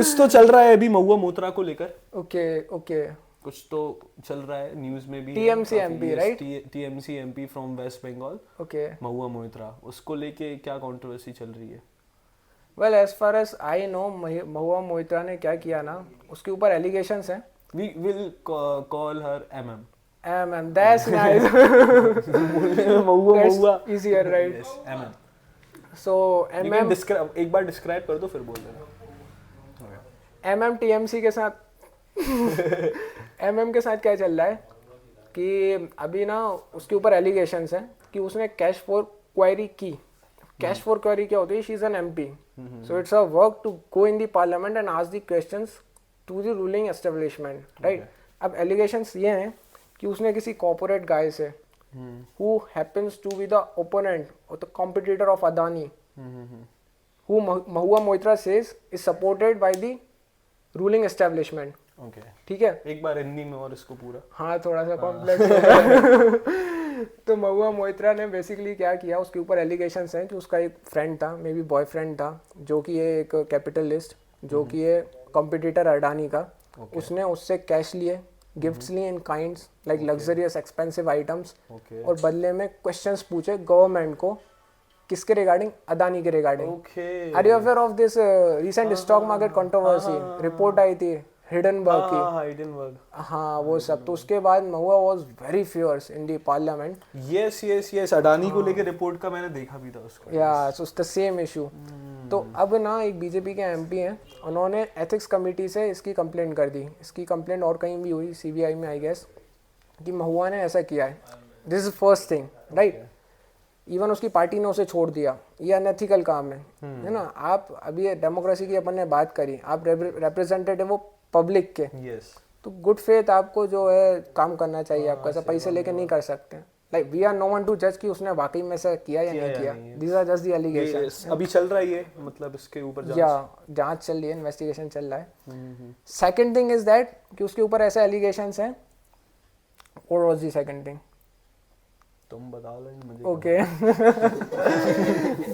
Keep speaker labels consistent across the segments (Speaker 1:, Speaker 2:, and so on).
Speaker 1: कुछ तो चल रहा है अभी महुआ मोइत्रा को लेकर।
Speaker 2: ओके
Speaker 1: कुछ तो चल रहा है न्यूज में भी।
Speaker 2: TMC MP, right?
Speaker 1: TMC MP from West Bengal,
Speaker 2: okay.
Speaker 1: Mahua Moitra, उसको लेके क्या कंट्रोवर्सी चल रही है?
Speaker 2: Well as far as I know, Mahua Moitra ने क्या किया ना, उसके ऊपर एलिगेशंस हैं।
Speaker 1: We will call her MM।
Speaker 2: that's nice।
Speaker 1: Mahua
Speaker 2: That's easier, right?
Speaker 1: Yes, MM।
Speaker 2: So
Speaker 1: You can
Speaker 2: MM
Speaker 1: describe, एक बार डिस्क्राइब कर दो फिर बोल देना।
Speaker 2: TMC के साथ MM के साथ क्या चल रहा है कि अभी ना उसके ऊपर एलिगेशंस हैं कि उसने कैश फॉर क्वेरी की। कैश फॉर क्वेरी क्या होती है? She is an MP, so it's a work to go in the parliament and ask the questions to the ruling establishment, right? अब एलिगेशंस ये हैं कि उसने किसी कॉर्पोरेट गाय से who happens to be the opponent or the competitor of Adani, who Mahua Moitra says is supported by the ruling establishment।
Speaker 1: Okay।
Speaker 2: ठीक है,
Speaker 1: एक बार हिंदी में और इसको पूरा।
Speaker 2: हाँ थोड़ा सा कॉम्प्लेक्स है। तो महुआ मोइत्रा ने बेसिकली क्या किया, उसके ऊपर एलिगेशंस हैं कि उसका एक फ्रेंड था, मे बी बॉयफ्रेंड था, जो कि ये एक कैपिटलिस्ट, जो कि ये कॉम्पिटिटर अडानी का। उसने उससे कैश लिए, गिफ्ट्स लिए in kinds like luxurious expensive items, और बदले में क्वेश्चंस पूछे गवर्नमेंट को, किसके रिगार्डिंग? अदानी के regarding. Are you aware of this recent stock market controversy? Report आई थी हिडनबर्ग की। हाँ वो सब। तो उसके बाद Mahua was very fierce in the parliament.
Speaker 1: Yes Adani को लेके रिपोर्ट का मैंने देखा भी था उसको।
Speaker 2: या so it's the same issue. तो अब ना एक बीजेपी के MP हैं, उन्होंने एथिक्स कमेटी से इसकी कंप्लेंट कर दी। इसकी कंप्लेंट और कहीं भी हुई, CBI में आई गेस, कि महुआ ने ऐसा किया है। This is first thing, right? Even उसकी पार्टी ने उसे छोड़ दिया। ये अनएथिकल काम है ना? आप अभी डेमोक्रेसी की अपन ने बात करी, आप रिप्रेजेंटेटिव हो पब्लिक के, तो गुड फेथ आपको जो है काम करना चाहिए। आपको ऐसा पैसे लेके नहीं कर सकते। Like we are no one to जज कि उसने वाकई में से किया या नहीं किया। These are just the allegations.
Speaker 1: अभी चल रहा है ये, मतलब इसके ऊपर
Speaker 2: जांच चल रही है, इन्वेस्टिगेशन चल रहा है। सेकंड थिंग इज दैट कि उसके ऊपर ऐसे एलिगेशंस हैं। और वाज द सेकंड थिंग?
Speaker 1: तुम बता लो मुझे।
Speaker 2: Okay.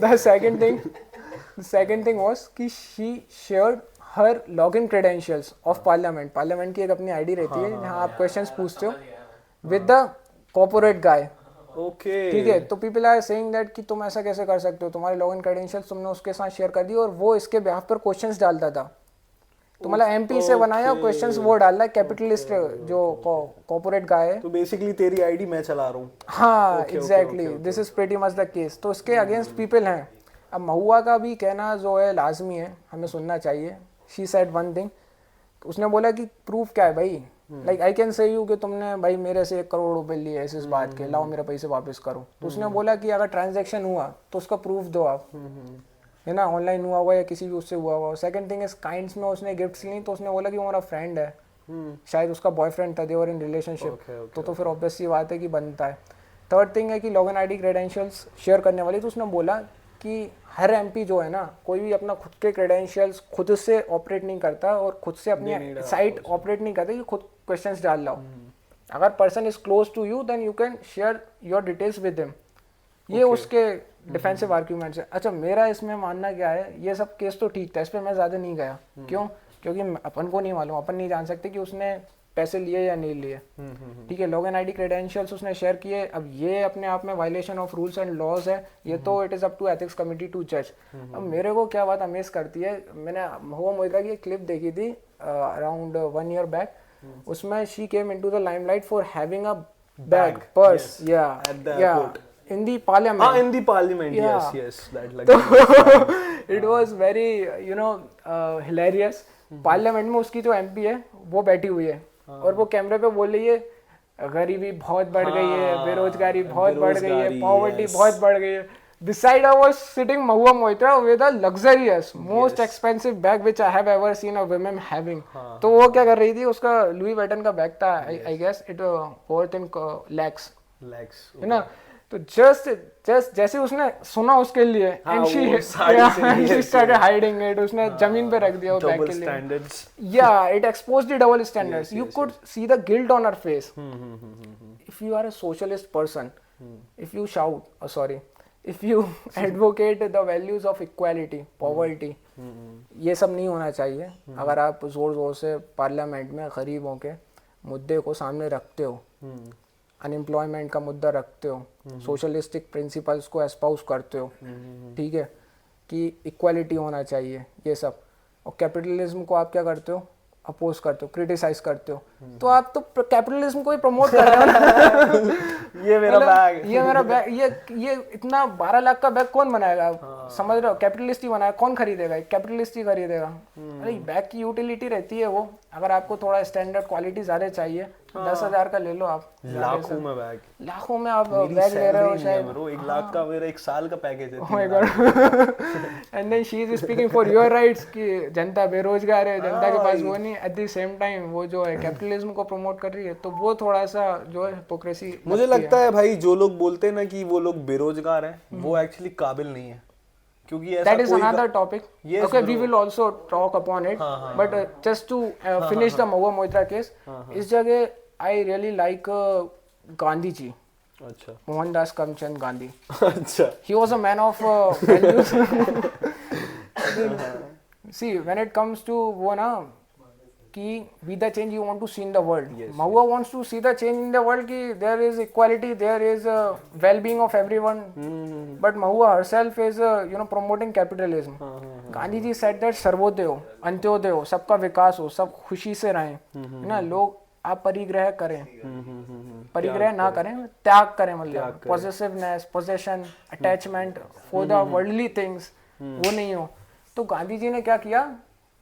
Speaker 2: The second thing was कि she shared her login credentials of parliament. Parliament की एक अपनी आईडी रहती है जहां आप क्वेश्चंस पूछते हो with the corporate guy.
Speaker 1: Okay,
Speaker 2: ठीक है। तो पीपल आर सेइंग दैट कि तुम ऐसा कैसे कर सकते हो, तुम्हारे लॉगिन क्रेडेंशियल्स तुमने उसके साथ शेयर कर दी, और वो इसके बिहाफ पर क्वेश्चंस डालता था। तो मतलब MP से बनाया, क्वेश्चंस वो डाल रहा है, कैपिटलिस्ट जो कॉर्पोरेट गाय है।
Speaker 1: तो बेसिकली तेरी आईडी मैं चला रहा हूँ।
Speaker 2: हाँ exactly, this is pretty much the case. तो इसके अगेंस्ट पीपल हैं। अब महुआ का भी कहना जो है लाजमी है, हमें सुनना चाहिए। शी सेड वन थिंग, उसने बोला कि प्रूफ क्या है भाई? Like I can say you कि तुमने भाई मेरे से 1 करोड़ रुपए लिए इस बात के, लाओ मेरे पैसे वापस करो। तो उसने बोला कि अगर ट्रांजैक्शन हुआ तो उसका प्रूफ दो आप, है ना, ऑनलाइन हुआ हुआ या किसी भी उससे हुआ हुआ। सेकंड थिंग इज काइंड्स में उसने गिफ्ट्स ली, तो उसने बोला कि वो मेरा फ्रेंड है, शायद उसका बॉयफ्रेंड था, दे वर इन रिलेशनशिप, तो फिर ऑब्वियस सी बात है कि बनता है। थर्ड थिंग है कि लॉगिन आईडी क्रेडेंशियल्स शेयर करने वाली, तो उसने बोला कि हर MP जो है ना, कोई भी अपना खुद के क्रेडेंशियल्स खुद से ऑपरेट नहीं करता और खुद से अपनी साइट ऑपरेट नहीं करता कि खुद क्वेश्चंस डाल लो। अगर person is close to you then you can share your details with him. ये उसके डिफेंसिव आर्ग्यूमेंट्स है। अच्छा, मेरा इसमें मानना क्या है, ये सब केस तो ठीक था, इस पर मैं ज़्यादा नहीं गया। क्यों? क्योंकि अपन को नहीं मालूम, अपन नहीं जान सकते कि उसने पैसे लिए या नहीं लिए। ठीक है, लॉगिन आईडी क्रेडेंशियल्स उसने शेयर किए। अब ये अपने आप में violation of rules and laws है, ये तो it is up to ethics committee to जज। अब मेरे को क्या बात अमेज करती है, मैंने महुआ मोइत्रा की एक क्लिप देखी थी अराउंड 1 year बैक। उसमें she came into the limelight for having a bag purse या in the parliament.
Speaker 1: In the parliament, yes, that like.
Speaker 2: It was very, hilarious. Parliament में उसकी जो MP है वो बैठी हुई है और वो कैमरे पे बोल रही है गरीबी बहुत बढ़ गई है, बेरोजगारी बहुत बढ़ गई है, पॉवर्टी बहुत बढ़ गई है। Beside her was sitting Mahua Moitra with a luxurious, most expensive bag which I have ever seen a woman having. तो वो क्या कर रही थी, उसका लुई वैटन का बैग था, I guess it worth in lakhs, है ना। तो जस्ट जैसे उसने सुना उसके लिए and she started hiding it, उसने जमीन पे रख दिया वो बैग के लिए। Yeah, it exposed the double standards. You could see the guilt on her face. If you are a socialist person, if you shout, if you advocate the values of equality, poverty, ये सब नहीं होना चाहिए। अगर आप जोर जोर से पार्लियामेंट में गरीबों के मुद्दे को सामने रखते हो, अनएम्प्लॉयमेंट का मुद्दा रखते हो, सोशलिस्टिक प्रिंसिपल्स को एस्पाउस करते हो, ठीक है, कि इक्वालिटी होना चाहिए ये सब, और कैपिटलिज्म को आप क्या करते हो, अपोज करते हो, क्रिटिसाइज करते हो, तो आप तो कैपिटलिज्म को ही प्रमोट कर रहे हो ना।
Speaker 1: ये मेरा बैग,
Speaker 2: ये मेरा बैग, ये इतना 12 लाख का बैग कौन बनाएगा आप? समझ रहे हो, कैपिटलिस्ट ही बनाएगा। कौन खरीदेगा? कैपिटलिस्ट ही खरीदेगा। अरे बैग की यूटिलिटी रहती है वो, अगर आपको थोड़ा स्टैंडर्ड क्वालिटी ज़्यादा चाहिए 10,000 का ले लो आप।
Speaker 1: लाखों में बैग,
Speaker 2: लाखों में आप बैग ले रहे हो शायद।
Speaker 1: 1 लाख का मेरा 1 साल का पैकेज है।
Speaker 2: Oh my God. And then she is speaking for your rights कि जनता बेरोजगार है, जनता के पास वो नहीं। एट द सेम टाइम वो जो है कैपिटलिज्म को प्रमोट कर रही है, तो वो थोड़ा सा जो है हिपोक्रेसी
Speaker 1: मुझे लगता है भाई, जो लोग बोलते हैं ना कि वो लोग बेरोजगार हैं, वो एक्चुअली काबिल नहीं है, क्योंकि ऐसा
Speaker 2: that is another topic.
Speaker 1: Yes,
Speaker 2: okay,
Speaker 1: bro.
Speaker 2: we will also talk upon it. But just to finish the Mahua Moitra case, इस जगह I really like Gandhi ji,
Speaker 1: अच्छा
Speaker 2: मोहनदास करमचंद गांधी.
Speaker 1: अच्छा
Speaker 2: He was a man of values. See, when it comes to वो ना कि be the change you want to see in the world. Mahua wants to see the change in the world कि there is equality, there is well-being of everyone. But Mahua herself is promoting capitalism. Gandhi ji said that Sarvodaya हो, अंत्योदय हो, सबका विकास हो, सब खुशी से रहें, है ना। लोग आप परिग्रह करें, परिग्रह ना करें, त्याग करें, मतलब possessiveness, possession, attachment for the worldly things वो नहीं हो। तो गांधी जी ने क्या किया?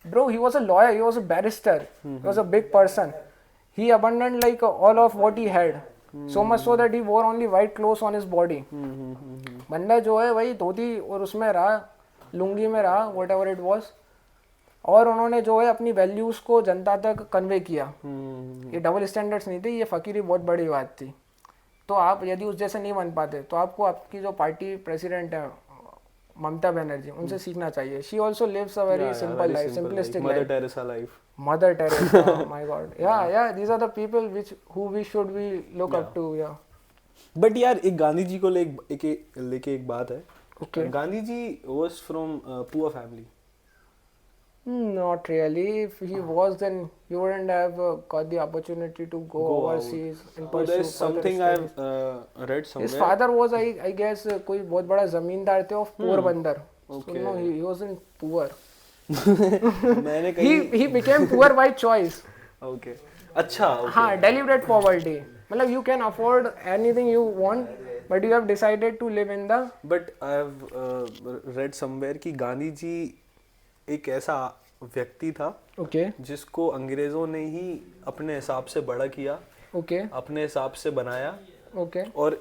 Speaker 2: Bro, he was a lawyer, he was a barrister, he was a big person. He abandoned like all of what he had, so much so that he wore only white clothes on his body. बंदा जो है वही धोती और उसमें रहा, लुंगी में रहा, whatever it was, और उन्होंने जो है अपनी वैल्यूज को जनता तक कन्वे किया। ये डबल स्टैंडर्ड्स नहीं थे, ये फकीरी बहुत बड़ी बात थी। तो आप यदि उस जैसे नहीं बन पाते तो आपको आपकी जो पार्टी प्रेसिडेंट है ममता बनर्जी, उनसे सीखना चाहिए। She also lives a very simple life, simplistic
Speaker 1: mother
Speaker 2: life.
Speaker 1: Teresa life,
Speaker 2: mother Teresa, my god, yeah these are the people which who we should be look up to. Yeah
Speaker 1: but यार एक गांधी जी को लेके एक बात है।
Speaker 2: Okay.
Speaker 1: Gandhi ji was from poor family.
Speaker 2: Not really. If he was, then he wouldn't have got the opportunity to go overseas and pursue
Speaker 1: There's something
Speaker 2: further
Speaker 1: I've
Speaker 2: studies.
Speaker 1: read somewhere.
Speaker 2: His father was, I guess, कोई बहुत बड़ा जमींदार थे of Porbandar.
Speaker 1: Okay.
Speaker 2: So no, he wasn't poor.
Speaker 1: मैंने कहीं
Speaker 2: He became poor by choice.
Speaker 1: okay. अच्छा okay.
Speaker 2: हाँ, deliberate poverty. मतलब you can afford anything you want, but you have decided to live in the.
Speaker 1: But I've read somewhere कि गांधी जी एक ऐसा व्यक्ति था
Speaker 2: Okay.
Speaker 1: जिसको अंग्रेजों ने ही अपने हिसाब से बड़ा किया,
Speaker 2: Okay.
Speaker 1: अपने हिसाब से बनाया,
Speaker 2: Okay.
Speaker 1: और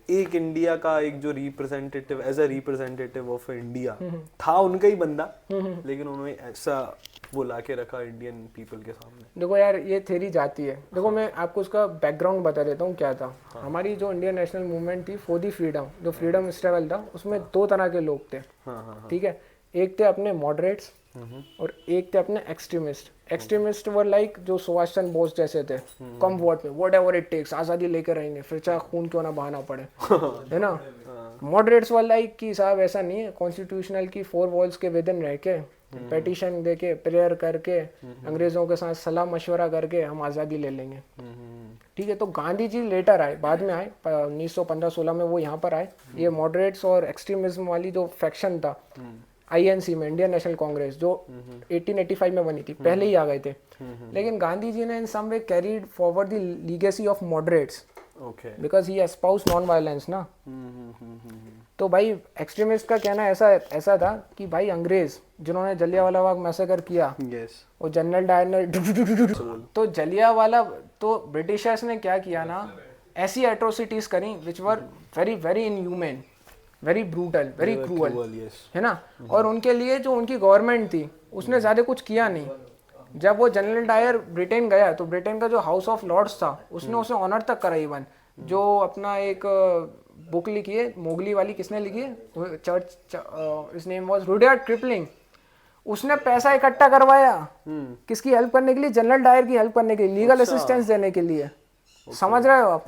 Speaker 1: एक इंडिया का एक जो representative, as a representative of India था, उनका ही बंदा, लेकिन उन्होंने ऐसा वो लाके रखा इंडियन पीपल के सामने।
Speaker 2: देखो यार, ये थ्योरी जाती है। देखो मैं आपको उसका बैकग्राउंड बता देता हूँ क्या था। हमारी जो इंडियन नेशनल मूवमेंट थी फॉर दी फ्रीडम, जो फ्रीडम स्ट्रगल था, उसमें 2 तरह के लोग थे। ठीक है, एक थे अपने मॉडरेट्स और एक थे अपने एक्सट्रीमिस्ट। एक्सट्रीमिस्ट वर लाइक जो सुभाष चंद्र बोस जैसे थे, कम वोट में, वॉट एवर इट टेक्स, आज़ादी लेकर रहेंगे, फिर चाहे खून क्यों ना बहाना पड़े, है ना। मॉडरेट्स वर लाइक कि साहब ऐसा नहीं है, कॉन्स्टिट्यूशनल की 4 वॉल्स के विदिन रह के, पेटिशन दे के, प्रेयर करके, अंग्रेजों के साथ सलाह मशवरा करके हम आज़ादी ले लेंगे। ठीक है, तो गांधी जी लेटर आए, बाद में आए, 1915-16 में वो यहाँ पर आए। ये मॉडरेट्स और एक्सट्रीमिज्म वाली जो फैक्शन था INC में, इंडियन नेशनल कांग्रेस, जो 1885 में बनी थी, पहले ही आ गए थे। लेकिन गांधी जी ने in some way carried forward the legacy of moderates, because he espoused non violence ना। तो भाई एक्सट्रीमिस्ट का कहना ऐसा था कि भाई अंग्रेज जिन्होंने जलियांवाला बाग मैसेकर किया, वो जनरल डायर ने तो जलियांवाला, तो ब्रिटिशर्स ने क्या किया ना, ऐसी एट्रोसिटीज करी which were very very inhuman, very brutal, very cruel, है ना। और उनके लिए जो उनकी गवर्नमेंट थी उसने ज़्यादा कुछ किया नहीं। जब वो जनरल डायर ब्रिटेन गया तो ब्रिटेन का जो हाउस ऑफ लॉर्ड्स था उसने उसे ऑनर तक करा। इवन जो अपना एक बुक लिखी है मोगली वाली, किसने लिखी है, church, his name was Rudyard Kipling, उसने पैसा इकट्ठा करवाया किसकी हेल्प करने के लिए, जनरल डायर की हेल्प करने के लिए, लीगल असिस्टेंस देने के लिए। समझ रहे हो आप?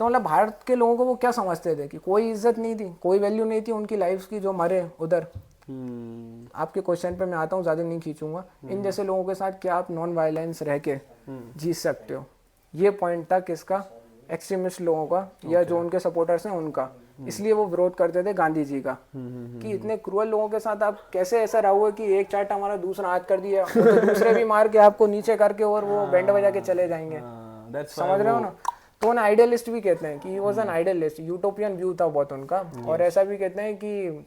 Speaker 2: तो मतलब भारत के लोगों को वो क्या समझते थे कि कोई इज्जत नहीं थी, कोई वैल्यू नहीं थी उनकी लाइफ की, जो मरे उधर आपके क्वेश्चन पे मैं आता हूँ, ज़्यादा नहीं खींचूंगा। इन जैसे लोगों के साथ क्या आप नॉन वायलेंस रह के जीत सकते हो, ये पॉइंट था किसका, एक्सट्रीमिस्ट लोगों का या जो उनके सपोर्टर्स हैं उनका। इसलिए वो विरोध करते थे गांधी जी का कि इतने क्रूअल लोगों के साथ आप कैसे ऐसा रहोगे कि एक चाटा हमारा दूसरा हाथ कर दिया और तो दूसरे भी मार के आपको नीचे करके और वो बैंड बजा के चले जाएंगे। समझ रहे हो ना? तो उन्हें आइडियलिस्ट भी कहते हैं कि he was an idealist, utopian view था बहुत उनका। और ऐसा भी कहते हैं कि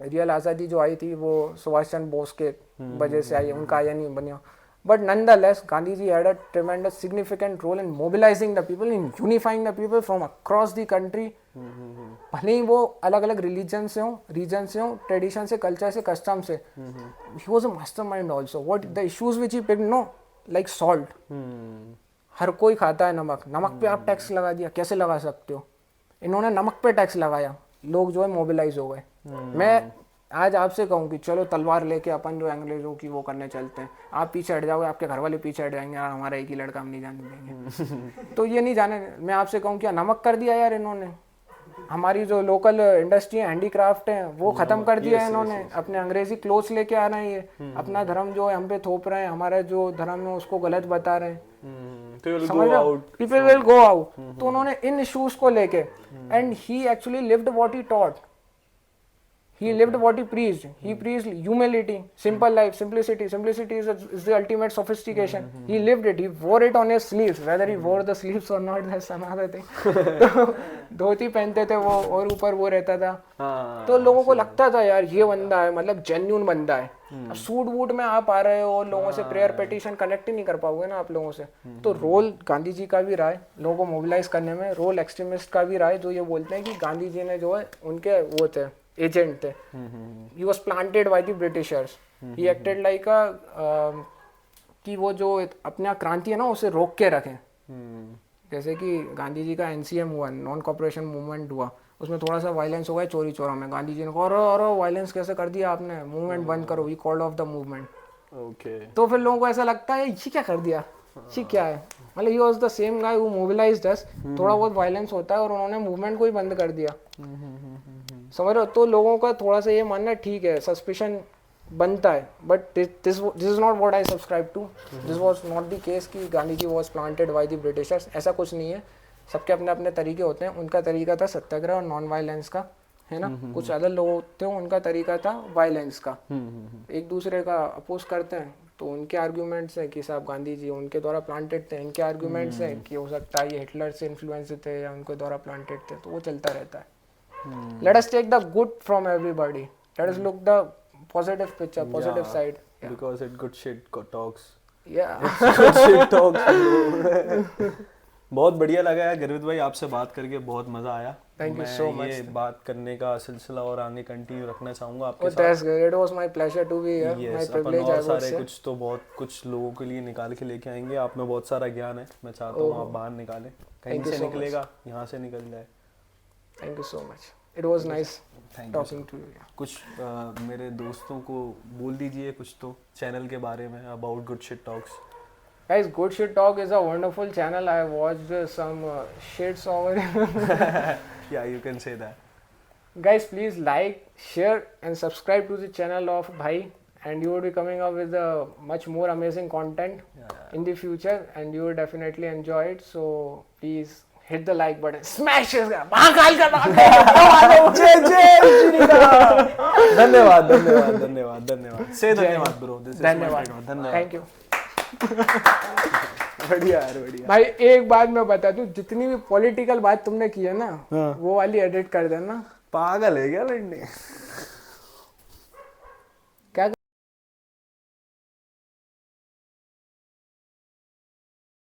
Speaker 2: रियल आज़ादी जो आई थी वो सुभाष चंद्र बोस के वजह से आई, उनका आया नहीं बनिया। But nonetheless, Gandhiji had a tremendous significant role in mobilizing the people, in unifying the people from across the country. भले ही वो अलग अलग रिलीजन से हो, रीजन से हो, ट्रेडिशन से, कल्चर से, कस्टम से, he was a mastermind also. What the issues which he picked, no, like salt. हर कोई खाता है नमक, नमक पे आप टैक्स लगा दिया, कैसे लगा सकते हो? इन्होंने नमक पे टैक्स लगाया, लोग जो है मोबिलाइज हो गए। मैं आज आपसे कहूँ कि चलो तलवार लेके अपन जो अंग्रेजों की वो करने चलते हैं, आप पीछे हट जाओगे, आपके घर वाले पीछे हट जाएंगे, यार हमारा एक ही लड़का हम नहीं जाने देंगे। तो ये नहीं जाने, मैं आपसे कहूँ क्या नमक कर दिया यार इन्होंने, हमारी जो लोकल इंडस्ट्री है, हैंडीक्राफ्ट है, वो खत्म कर दिया है इन्होंने। अपने अंग्रेजी क्लोथ्स लेके आ रहे हैं, ये अपना धर्म जो है हम पे थोप रहे हैं, हमारा जो धर्म है उसको गलत बता रहे हैं। People will go out. तो उन्होंने इन इश्यूज को लेके, and he actually lived what he taught, he lived what he preached. He preached humility, simple life, simplicity. Simplicity is the ultimate sophistication. He lived it. He wore it on his sleeves. Whether he wore the sleeves or not, that's another thing. तो धोती पहनते थे वो और ऊपर वो रहता था। तो लोगों को लगता था यार ये बंदा है, मतलब जेन्युइन बंदा है। अब सूट वूट में आप आ रहे हो, लोगों से प्रेयर पेटिशन कनेक्ट ही नहीं कर पाओगे ना आप लोगों से। तो रोल गांधी जी का भी रहा है लोगों को मोबिलाइज करने में, रोल एक्सट्रीमिस्ट का भी रहा है, जो ये बोलते हैं कि गांधी जी ने जो है उनके वो थे, एजेंट थे। He was planted by the Britishers. He acted like a कि वो जो अपना क्रांति है ना उसे रोक के रखें। जैसे कि गांधी जी का NCM हुआ, नॉन कॉपरेशन मूवमेंट हुआ, उसमें थोड़ा सा वायलेंस हो गया चोरी चोरा में, गांधी जी ने कहा अरे वायलेंस कैसे कर दिया आपने, मूवमेंट बंद करो, he called off the movement. तो फिर लोगों को ऐसा लगता है ये क्या कर दिया, ये क्या है, मतलब he was the same guy who mobilized us. थोड़ा बहुत वायलेंस होता है और उन्होंने मूवमेंट को ही बंद कर दिया। समझ रहे हो? तो लोगों का थोड़ा सा ये मानना ठीक है, सस्पिशन बनता है, but this is not what I subscribe to. This was not the case कि Gandhi ji was planted by the Britishers, ऐसा कुछ नहीं है। सबके अपने अपने तरीके होते हैं। उनका तरीका था सत्याग्रह और नॉन वायलेंस का, है ना। कुछ अदर लोग होते हैं उनका तरीका था वायलेंस का, एक दूसरे का अपोज करते हैं। तो उनके आर्ग्यूमेंट्स हैं कि साहब गांधी जी उनके द्वारा प्लांटेड थे, इनके आर्ग्यूमेंट्स हैं कि हो सकता है ये हिटलर से इन्फ्लुएंस थे या उनके द्वारा प्लांटेड थे। तो वो चलता रहता है। Let us take the good from everybody. Let us look the positive picture, positive side. Yeah.
Speaker 1: Because it good shit talks.
Speaker 2: Yeah.
Speaker 1: Good shit talks. बहुत बढ़िया लगा यार गर्वित भाई, आपसे बात करके बहुत मजा आया।
Speaker 2: Thank you so much.
Speaker 1: ये बात करने का सिलसिला और आगे कंटिन्यू रखना चाहूँगा आपके साथ।
Speaker 2: That's good. It was my pleasure to be here.
Speaker 1: Yes,
Speaker 2: my
Speaker 1: upon
Speaker 2: privilege.
Speaker 1: और सारे कुछ तो बहुत कुछ लोगों के लिए निकाल के लेके आएंगे। आप में बहुत सारा ज्ञान है, मैं चाहता हूँ आप बाहर निकालें, कहीं से निकलेगा, यहाँ से निकल जाए।
Speaker 2: Thank you so much. It was nice talking to you.
Speaker 1: कुछ मेरे दोस्तों को बोल दीजिए कुछ तो चैनल के बारे में, about Good Shit Talks.
Speaker 2: Guys, Good Shit Talk is a wonderful channel. I watched some shits over it.
Speaker 1: Yeah, you can say that.
Speaker 2: Guys, please like, share and subscribe to the channel of Bhai, and you will be coming up with much more amazing content in the future, and you will definitely enjoy it. So please hit the like button, smash it, Mahakal का
Speaker 1: धन्यवाद धन्यवाद धन्यवाद धन्यवाद से धन्यवाद bro,
Speaker 2: धन्यवाद, thank you.
Speaker 1: बढ़िया यार बढ़िया।
Speaker 2: भाई एक बात मैं बता दूं, जितनी भी पॉलिटिकल बात तुमने की है ना, वो वाली एडिट कर देना।
Speaker 1: पागल है क्या लड़ने।